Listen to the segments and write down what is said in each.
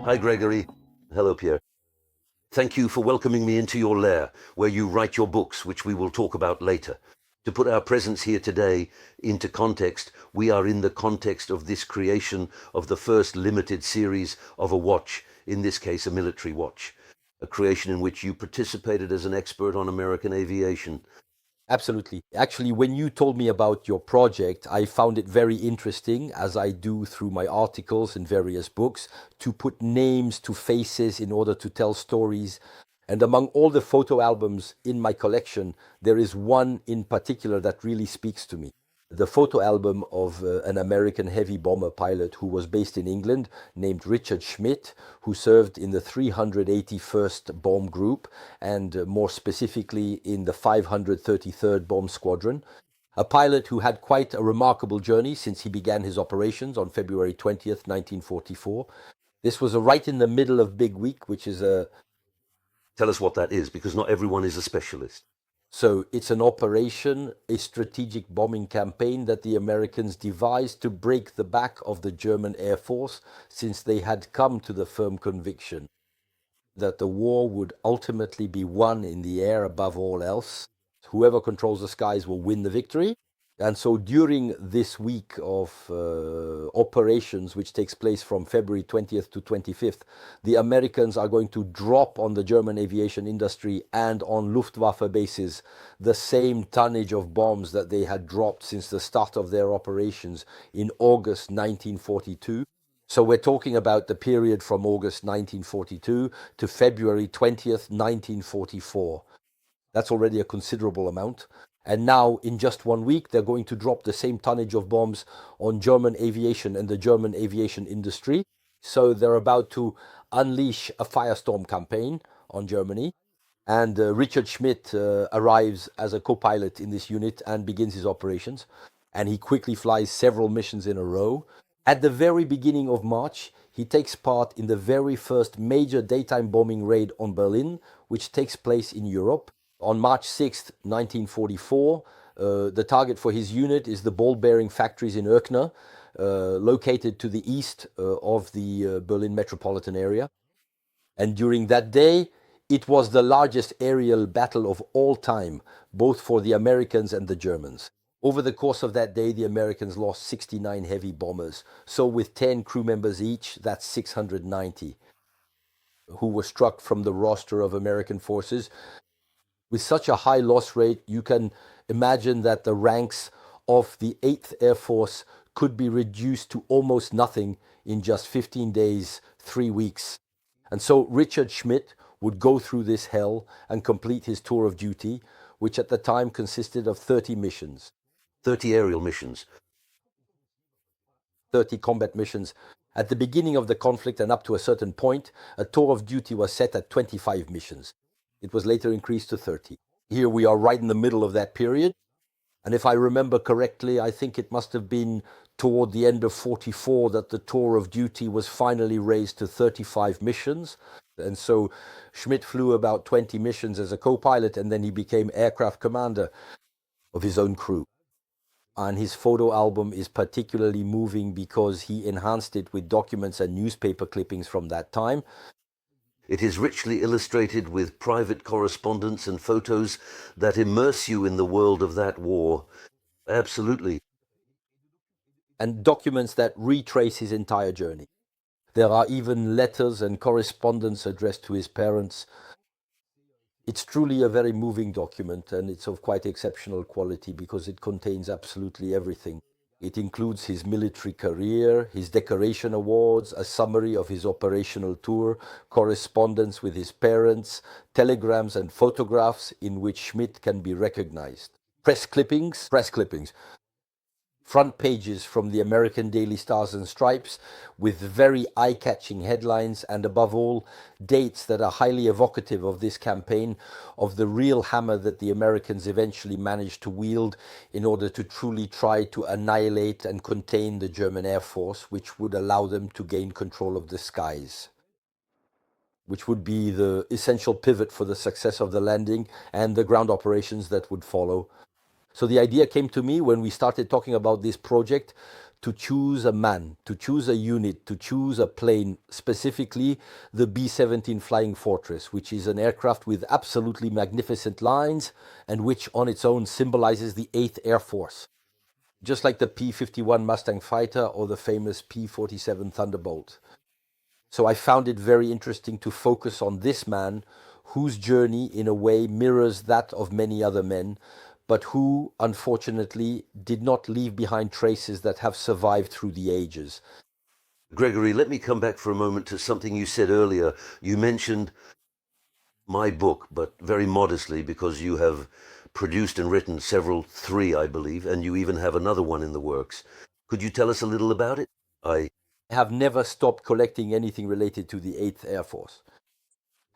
Hi, Gregory. Hello, Pierre. Thank you for welcoming me into your lair, where you write your books, which we will talk about later. To put our presence here today into context, we are in the context of this creation of the first limited series of a watch, in this case a military watch, a creation in which you participated as an expert on American aviation. Absolutely. Actually, when you told me about your project, I found it very interesting, as I do through my articles in various books, to put names to faces in order to tell stories. And among all the photo albums in my collection, there is one in particular that really speaks to me. The photo album of an American heavy bomber pilot who was based in England named Richard Schmidt, who served in the 381st Bomb Group and more specifically in the 533rd Bomb Squadron. A pilot who had quite a remarkable journey since he began his operations on February 20th, 1944. This was right in the middle of Big Week, which is a Tell us what that is, because not everyone is a specialist. So it's an operation, a strategic bombing campaign that the Americans devised to break the back of the German Air Force, since they had come to the firm conviction that the war would ultimately be won in the air above all else. Whoever controls the skies will win the victory. And so during this week of operations, which takes place from February 20th to 25th, the Americans are going to drop on the German aviation industry and on Luftwaffe bases the same tonnage of bombs that they had dropped since the start of their operations in August 1942. So we're talking about the period from August 1942 to February 20th, 1944. That's already a considerable amount. And now, in just 1 week, they're going to drop the same tonnage of bombs on German aviation and the German aviation industry. So they're about to unleash a firestorm campaign on Germany. And Richard Schmidt arrives as a co-pilot in this unit and begins his operations. And he quickly flies several missions in a row. At the very beginning of March, he takes part in the very first major daytime bombing raid on Berlin, which takes place in Europe. On March 6th, 1944, the target for his unit is the ball-bearing factories in Erkner, located to the east of the Berlin metropolitan area. And during that day, it was the largest aerial battle of all time, both for the Americans and the Germans. Over the course of that day, the Americans lost 69 heavy bombers. So with 10 crew members each, that's 690 who were struck from the roster of American forces. With such a high loss rate, you can imagine that the ranks of the 8th Air Force could be reduced to almost nothing in just 15 days, 3 weeks. And so Richard Schmidt would go through this hell and complete his tour of duty, which at the time consisted of 30 missions. 30 aerial missions. 30 combat missions. At the beginning of the conflict and up to a certain point, a tour of duty was set at 25 missions. It was later increased to 30. Here we are right in the middle of that period. And if I remember correctly, I think it must have been toward the end of 44 that the tour of duty was finally raised to 35 missions. And so Schmidt flew about 20 missions as a co-pilot, and then he became aircraft commander of his own crew. And his photo album is particularly moving because he enhanced it with documents and newspaper clippings from that time. It is richly illustrated with private correspondence and photos that immerse you in the world of that war. Absolutely. And documents that retrace his entire journey. There are even letters and correspondence addressed to his parents. It's truly a very moving document, and it's of quite exceptional quality because it contains absolutely everything. It includes his military career, his decoration awards, a summary of his operational tour, correspondence with his parents, telegrams and photographs in which Schmidt can be recognized. Press clippings, front pages from the American daily Stars and Stripes with very eye-catching headlines, and above all, dates that are highly evocative of this campaign, of the real hammer that the Americans eventually managed to wield in order to truly try to annihilate and contain the German Air Force, which would allow them to gain control of the skies, which would be the essential pivot for the success of the landing and the ground operations that would follow. So the idea came to me when we started talking about this project to choose a man, to choose a unit, to choose a plane, specifically the B-17 Flying Fortress, which is an aircraft with absolutely magnificent lines and which on its own symbolizes the 8th Air Force, just like the P-51 Mustang fighter or the famous P-47 Thunderbolt. So I found it very interesting to focus on this man whose journey in a way mirrors that of many other men, but who unfortunately did not leave behind traces that have survived through the ages. Gregory, let me come back for a moment to something you said earlier. You mentioned my book, but very modestly, because you have produced and written three, I believe, and you even have another one in the works. Could you tell us a little about it? I have never stopped collecting anything related to the 8th Air Force.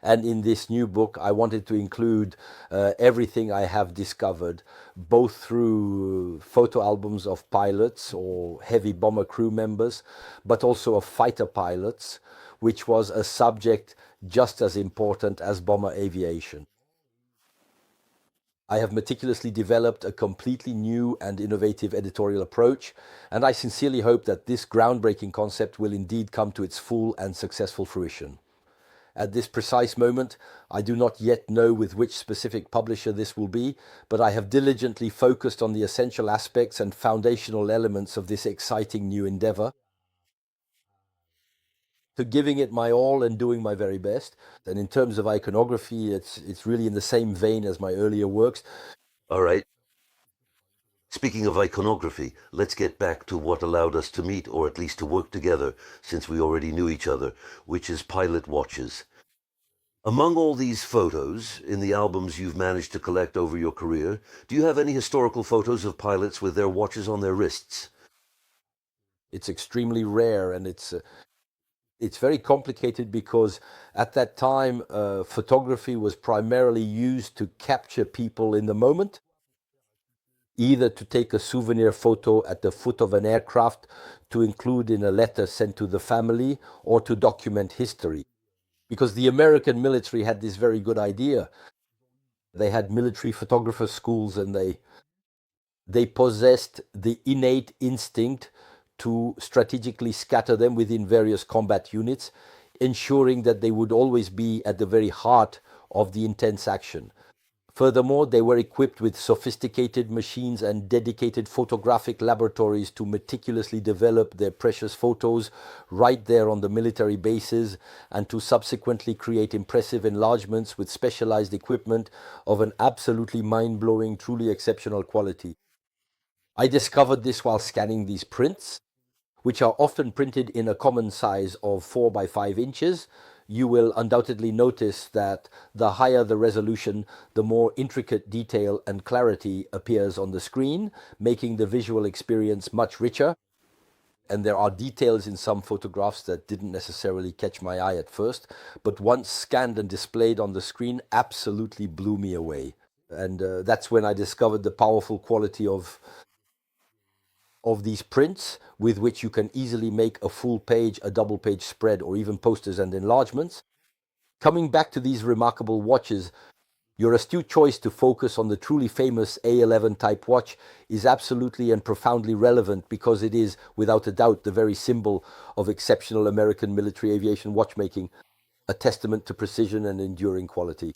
And in this new book, I wanted to include everything I have discovered, both through photo albums of pilots or heavy bomber crew members, but also of fighter pilots, which was a subject just as important as bomber aviation. I have meticulously developed a completely new and innovative editorial approach, and I sincerely hope that this groundbreaking concept will indeed come to its full and successful fruition. At this precise moment, I do not yet know with which specific publisher this will be, but I have diligently focused on the essential aspects and foundational elements of this exciting new endeavor, to giving it my all and doing my very best. And in terms of iconography, it's really in the same vein as my earlier works. All right. Speaking of iconography, let's get back to what allowed us to meet, or at least to work together, since we already knew each other, which is pilot watches. Among all these photos in the albums you've managed to collect over your career, do you have any historical photos of pilots with their watches on their wrists? It's extremely rare, and it's very complicated because at that time, photography was primarily used to capture people in the moment, either to take a souvenir photo at the foot of an aircraft to include in a letter sent to the family, or to document history. Because the American military had this very good idea. They had military photographer schools, and they possessed the innate instinct to strategically scatter them within various combat units, ensuring that they would always be at the very heart of the intense action. Furthermore, they were equipped with sophisticated machines and dedicated photographic laboratories to meticulously develop their precious photos right there on the military bases, and to subsequently create impressive enlargements with specialized equipment of an absolutely mind-blowing, truly exceptional quality. I discovered this while scanning these prints, which are often printed in a common size of 4 by 5 inches. You will undoubtedly notice that the higher the resolution, the more intricate detail and clarity appears on the screen, making the visual experience much richer. And there are details in some photographs that didn't necessarily catch my eye at first, but once scanned and displayed on the screen, absolutely blew me away. And that's when I discovered the powerful quality of these prints, with which you can easily make a full page, a double page spread, or even posters and enlargements. Coming back to these remarkable watches, your astute choice to focus on the truly famous A-11 type watch is absolutely and profoundly relevant, because it is, without a doubt, the very symbol of exceptional American military aviation watchmaking, a testament to precision and enduring quality.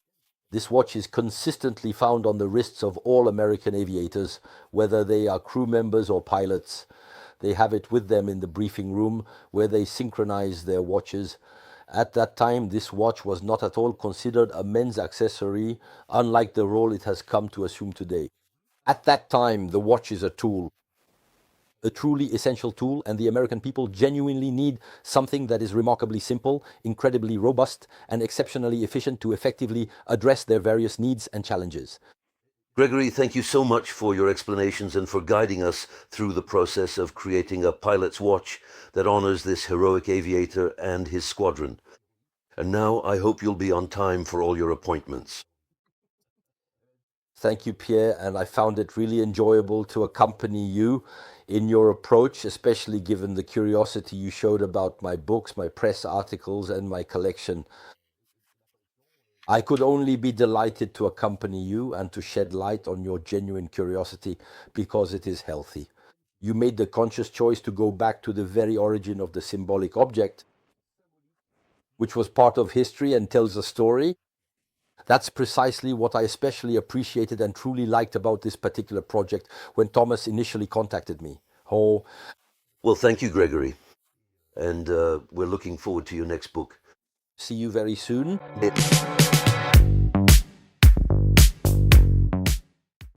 This watch is consistently found on the wrists of all American aviators, whether they are crew members or pilots. They have it with them in the briefing room, where they synchronize their watches. At that time, this watch was not at all considered a men's accessory, unlike the role it has come to assume today. At that time, the watch is a tool, a truly essential tool, and the American people genuinely need something that is remarkably simple, incredibly robust, and exceptionally efficient to effectively address their various needs and challenges. Gregory, thank you so much for your explanations and for guiding us through the process of creating a pilot's watch that honors this heroic aviator and his squadron. And now I hope you'll be on time for all your appointments. Thank you, Pierre, and I found it really enjoyable to accompany you in your approach, especially given the curiosity you showed about my books, my press articles, and my collection. I could only be delighted to accompany you and to shed light on your genuine curiosity, because it is healthy. You made the conscious choice to go back to the very origin of the symbolic object, which was part of history and tells a story. That's precisely what I especially appreciated and truly liked about this particular project when Thomas initially contacted me. Oh, Well, thank you, Gregory. And we're looking forward to your next book. see you very soon. It